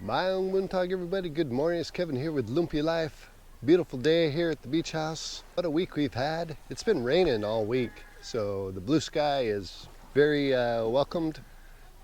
Mayong buntag, everybody. Good morning. It's Kevin here with LumpiaLife. Beautiful day here at the beach house. What a week we've had. It's been raining all week, so the blue sky is very welcomed,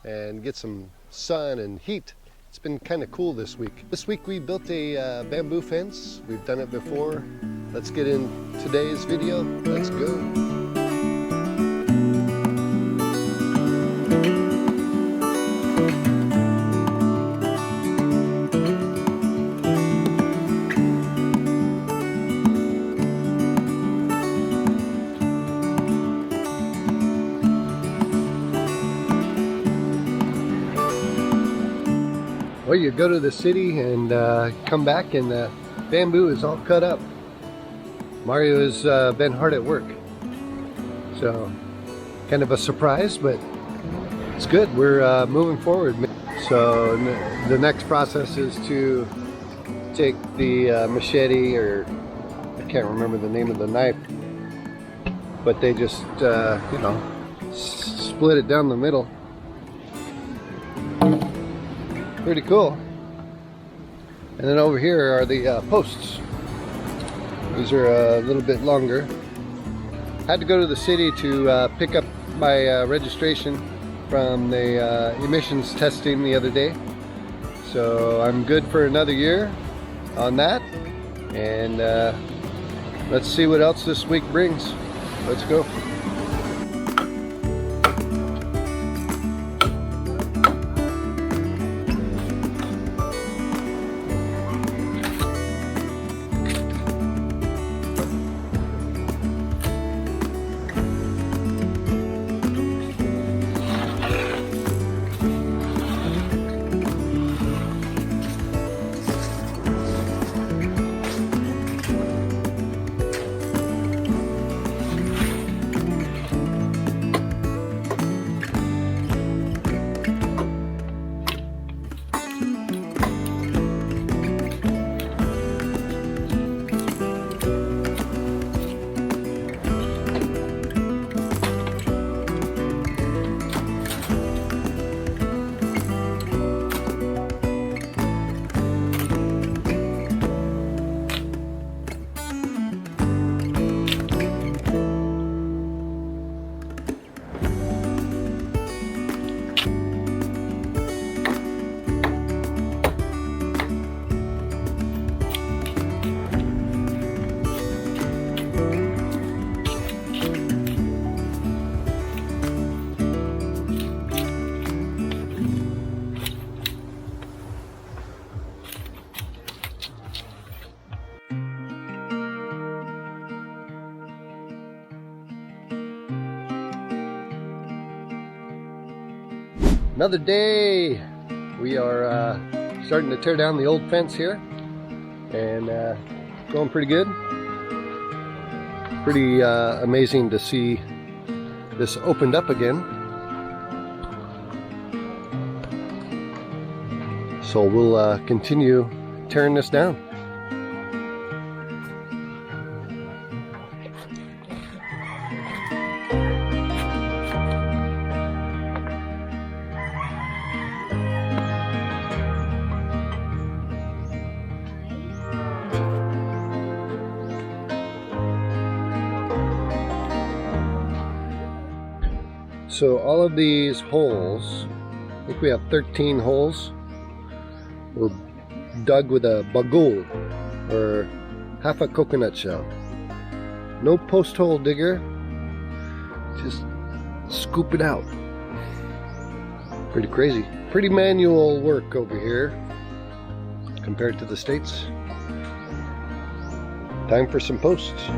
and get some sun and heat. It's been kind of cool this week. This week we built a bamboo fence. We've done it before. Let's get in today's video. Let's go. Well, you go to the city and come back and the bamboo is all cut up. Mario has been hard at work. So, kind of a surprise, but it's good. We're moving forward. So, the next process is to take the machete, or I can't remember the name of the knife, but they just, split it down the middle. Pretty cool. And then over here are the posts. These are a little bit longer. Had to go to the city to pick up my registration from the emissions testing the other day. So I'm good for another year on that. And let's see what else this week brings. Let's go. Another day. We are starting to tear down the old fence here, and going pretty good. Pretty amazing to see this opened up again. So we'll continue tearing this down. So all of these holes, I think we have 13 holes, were dug with a bagul, or half a coconut shell. No post hole digger, just scoop it out. Pretty crazy. Pretty manual work over here compared to the States. Time for some posts.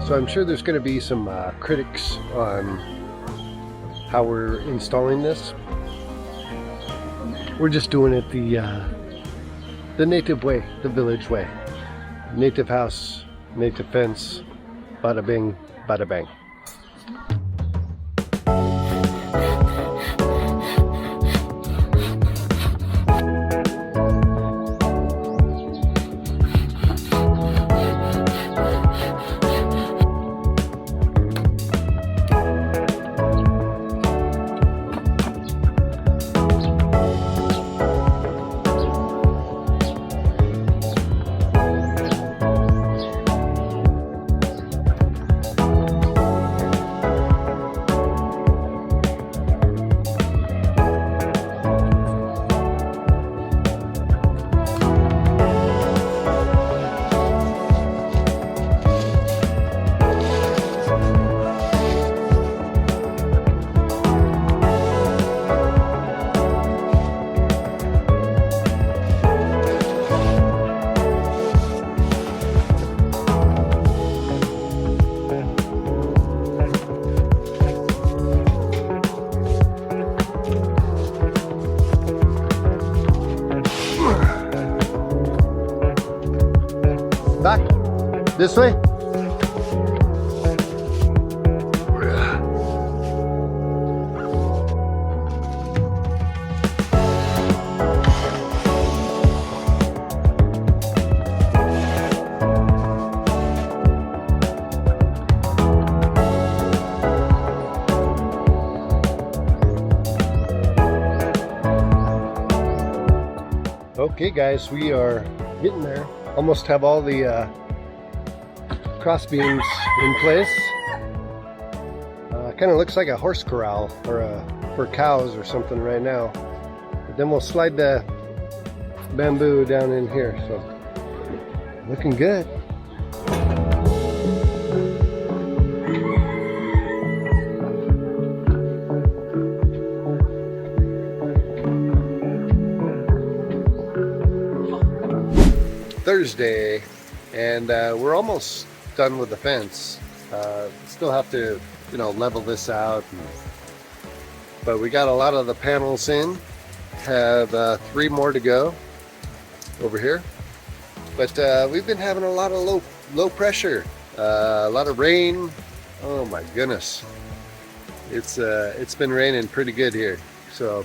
So I'm sure there's going to be some critics on how we're installing this. We're just doing it the native way, the village way. Native house, native fence, bada bing, bada bang. Back this way. Okay guys, we are getting there. Almost have all the cross beams in place. Kind of looks like a horse corral or for cows or something right now. But then we'll slide the bamboo down in here. So looking good. Thursday, and we're almost done with the fence. Still have to, level this out, but we got a lot of the panels in. Have 3 more to go over here, but we've been having a lot of low pressure, a lot of rain. Oh my goodness, it's been raining pretty good here, so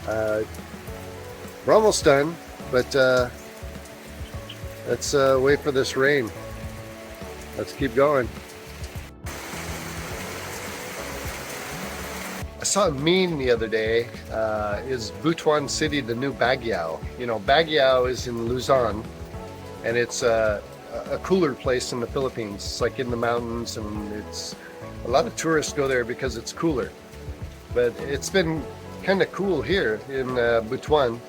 we're almost done, but let's wait for this rain. Let's keep going. I saw a meme the other day. Is Butuan City the new Baguio? Baguio is in Luzon, and it's a cooler place in the Philippines. It's like in the mountains, and it's a lot of tourists go there because it's cooler. But it's been kind of cool here in Butuan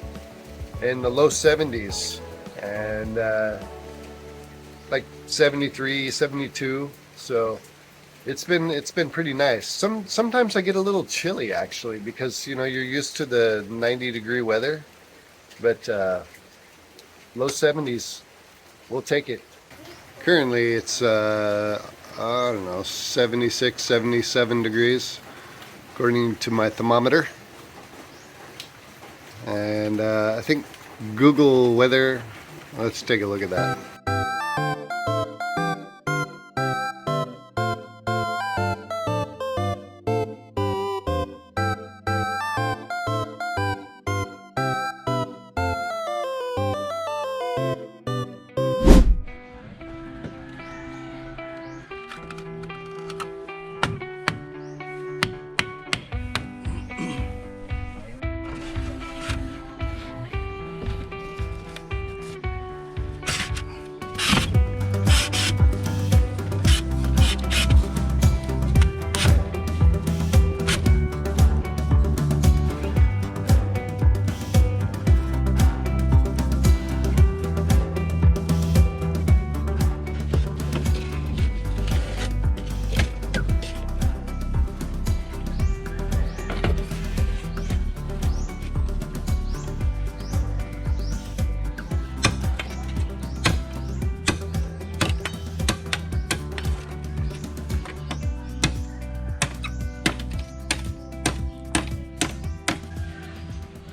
in the low 70s. And like 73, 72, so it's been pretty nice. Sometimes I get a little chilly actually, because you're used to the 90-degree weather, but low 70s, we'll take it. Currently it's I don't know, 76, 77 degrees according to my thermometer, and I think Google weather. Let's take a look at that.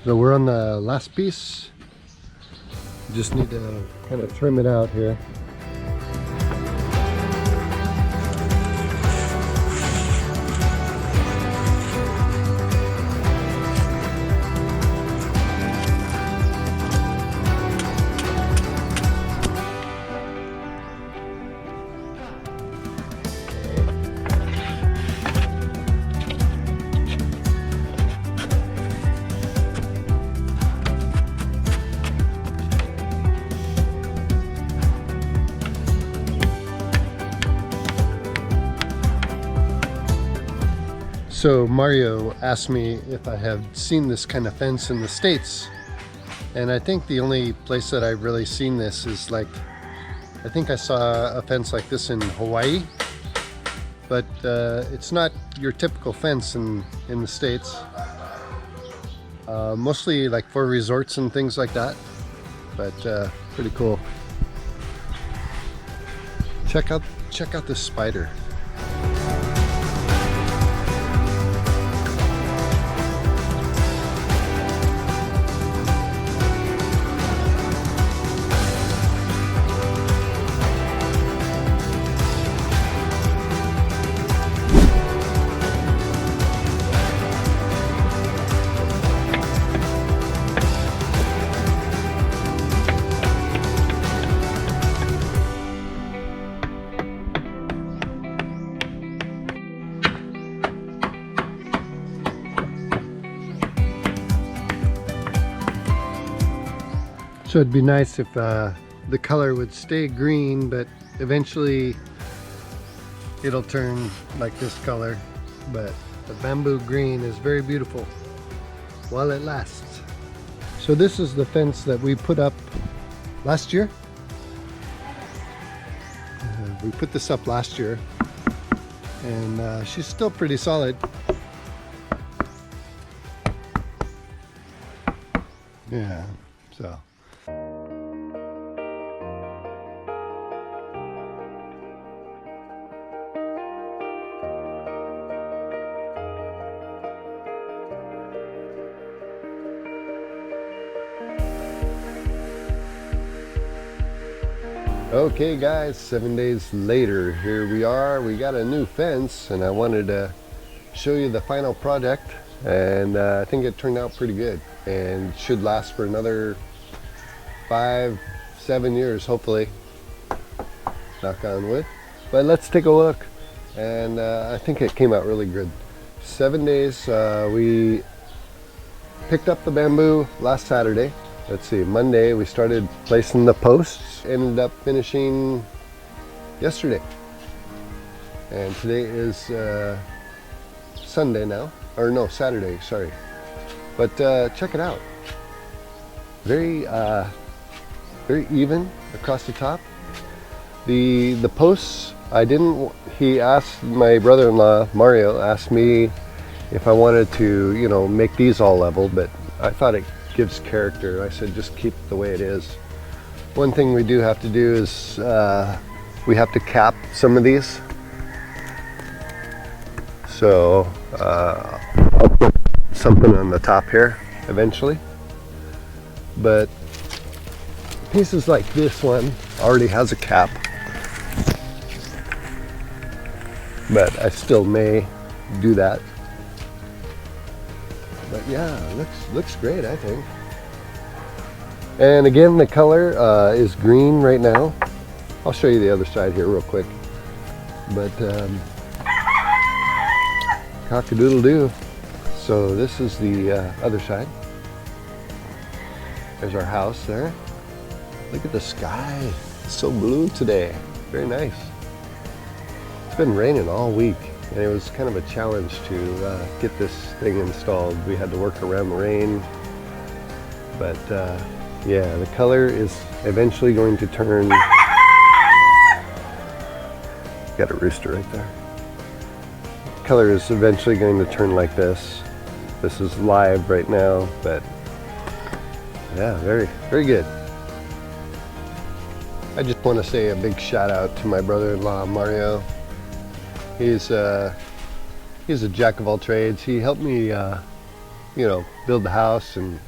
So we're on the last piece. Just need to kind of trim it out here. So Mario asked me if I have seen this kind of fence in the States, and I think the only place that I've really seen this is like, I think I saw a fence like this in Hawaii, but it's not your typical fence in the States. Mostly like for resorts and things like that, but pretty cool. Check out this spider. So it'd be nice if the color would stay green, but eventually it'll turn like this color. But the bamboo green is very beautiful while it lasts. So this is the fence that we put up last year. We put this up last year, and she's still pretty solid. Yeah, so. Okay guys, 7 days later, here we are. We got a new fence, and I wanted to show you the final project, and I think it turned out pretty good and should last for another 5-7 years, hopefully, knock on wood. But let's take a look, and I think it came out really good. 7 days. We picked up the bamboo last Saturday. Let's see, Monday we started placing the posts, ended up finishing yesterday. And today is Sunday now, or no, Saturday, sorry. But check it out. Very even across the top. The posts, he asked, my brother-in-law, Mario, asked me if I wanted to, you know, make these all level, but I thought it gives character. I said just keep it the way it is. One thing we do have to do is we have to cap some of these. So I'll put something on the top here eventually. But pieces like this one already has a cap. But I still may do that. But yeah, looks great, I think. And again, the color is green right now. I'll show you the other side here real quick. But cock-a-doodle-doo. So this is the other side. There's our house there. Look at the sky. It's so blue today. Very nice. It's been raining all week, and it was kind of a challenge to get this thing installed. We had to work around the rain, but yeah, the color is eventually going to turn. Got a rooster right there. Color is eventually going to turn like this. This is live right now, but yeah, very, very good. I just want to say a big shout out to my brother-in-law, Mario. He's a jack of all trades. He helped me, you know, build the house and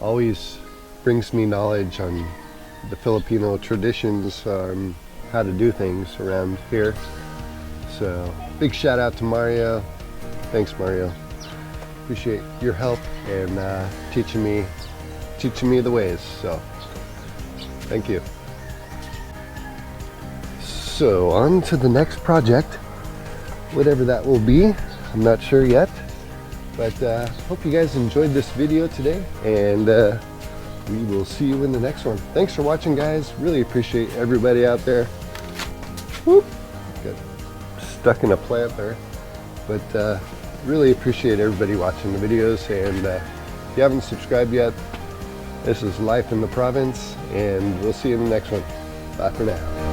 always brings me knowledge on the Filipino traditions, how to do things around here. So big shout out to Mario. Thanks, Mario. Appreciate your help and teaching me the ways. So thank you. So on to the next project, whatever that will be. I'm not sure yet, but hope you guys enjoyed this video today, and we will see you in the next one. Thanks for watching, guys. Really appreciate everybody out there. Whoop. Got stuck in a plant there, but really appreciate everybody watching the videos. And if you haven't subscribed yet, this is Life in the Province, and we'll see you in the next one. Bye for now.